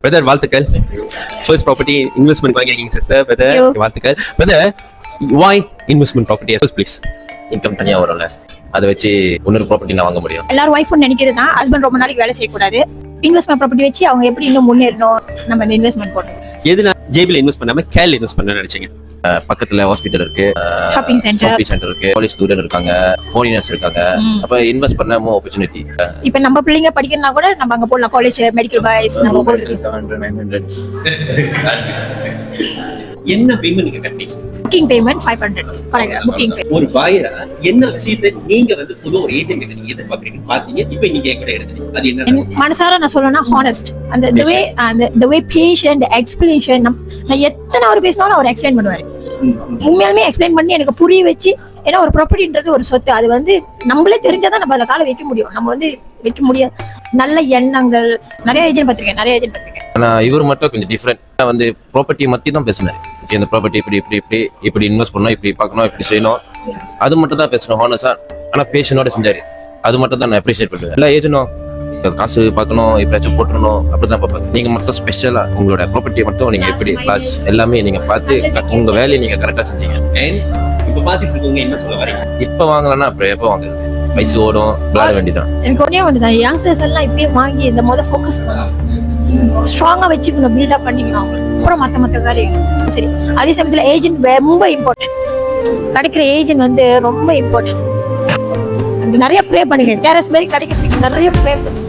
Brother வாழ்த்துக்கள். First property investment வாங்கிருக்கீங்க sister. Brother வாழ்த்துக்கள். Brother why investment property first please? Income தனியா வரும்ல, அதை வச்சு இன்னொரு ப்ராப்பர்ட்டி நான் வாங்க முடியும். எல்லாரும் ஒய்ஃப் நினைக்கிறது தான் ஹஸ்பண்ட் ரொம்ப நாளைக்கு வேலை செய்யக்கூடாது. இன்வெஸ்ட்மெண்ட் ப்ராப்பர்ட்டி வச்சு அவங்க எப்படி இன்னும் முன்னேறணும், நம்ம இந்த இன்வெஸ்ட்மெண்ட் போடணும். எதுனா ஜேபில இன்வெஸ்ட் பண்ணாம கேல் இன்வெஸ்ட் பண்ண நினைச்சீங்க? பக்கத்துல ஹாஸ்பிட்டல் இருக்கு, ஷாப்பிங் சென்டர் இருக்கு, காலேஜ் ஸ்டூடெண்ட் இருக்காங்க, ஃபாரினர்ஸ் இருக்காங்க. அப்ப இன்வெஸ்ட் பண்ண மோ ஆப்பர்ச்சுனிட்டி. இப்ப நம்ம பிள்ளைங்க படிக்கணும்னா கூட நம்ம அங்க போடலாம். காலேஜ் மெடிக்கல் பாய்ஸ் நம்ம போடுறது 700 900 என்ன பேமெண்ட் நீங்க கட்டி? Booking payment 500 correct. புக்கிங் ஒரு பாயரா என்ன விஷயத்தை நீங்க வந்து புது ஒரு ஏஜென்ட் கிட்ட நீங்க எதிர்பார்க்கறீங்க பாத்தீங்க, இப்போ நீங்க என்கிட்ட எடுத்தீங்க, அது என்ன? மனசார நான் சொல்லணும்னா ஹானஸ்ட். அந்த the way patient explanation. நான் எத்தனை அவர் பேசினாலும் அவர் எக்ஸ்பிளைன் பண்ணுவாரு. உண்மையாலுமே எக்ஸ்பிளைன் பண்ணி எனக்கு புரிய வச்சு. ஏன்னா ஒரு ப்ராப்பர்ட்டின்றது ஒரு சொத்து, அது வந்து நம்மளே தெரிஞ்சாதான் நம்ம அதில் காலை வைக்க முடியும். நம்ம வந்து வைக்க முடியாது. நல்ல எண்ணங்கள். நிறைய ஏஜென்ட் பார்த்திருக்கேன். ஆனா இவர் மட்டும் கொஞ்சம் டிஃபரெண்ட். வந்து ப்ராப்பர்ட்டி மத்தி தான் பேசினார். இந்த ப்ராப்பர்ட்டி இப்படி இன்வெஸ்ட் பண்ணணும், இப்படி பார்க்கணும், இப்படி செய்யணும், அது மட்டும் தான் பேசணும் ஹானஸா. ஆனா பேஷனோட செஞ்சாரு. அது மட்டும் தான் நான் அப்ரிஷியேட் பண்ணுவேன். எல்லா ஏஜென்டும் காசு பார்க்கணும், எப்படியாச்சும் போட்டுருணும், அப்படிதான் பார்ப்பாங்க. நீங்க மட்டும் ஸ்பெஷலா உங்களோட ப்ராப்பர்ட்டியை மட்டும் நீங்க எப்படி பிளாஸ் எல்லாமே நீங்க பார்த்து உங்க வேலையை நீங்க கரெக்டா செஞ்சீங்க. இப்ப பாத்துட்டு இருக்கவங்க என்ன சொல்ல வரீங்க? இப்ப வாங்கலன்னா அப்புறம் எப்ப வாங்குறது? வயசு ஓடும், விளையாட வேண்டியதான். எனக்கு ஒன்னே ஒண்ணுதான், யங்ஸ்டர்ஸ் எல்லாம் இப்பயே வாங்கி இந்த முதல் ஃபோக்கஸ் பண்ணலாம், ஸ்ட்ராங்கா வச்சுக்கணும், பில்டப் பண்ணிக்கணும். அப்புறம் மத்த காரியங்கள் சரி. அதே சமயத்துல ஏஜென்ட் ரொம்ப இம்பார்ட்டன்ட். கிடைக்கிற ஏஜென்ட் வந்து ரொம்ப இம்பார்ட்டன்ட். நிறைய ப்ரே பண்ணுங்க. டெரஸ் மாதிரி கிடைக்கிறதுக்கு நிறைய ப்ரே பண்ணுங்க.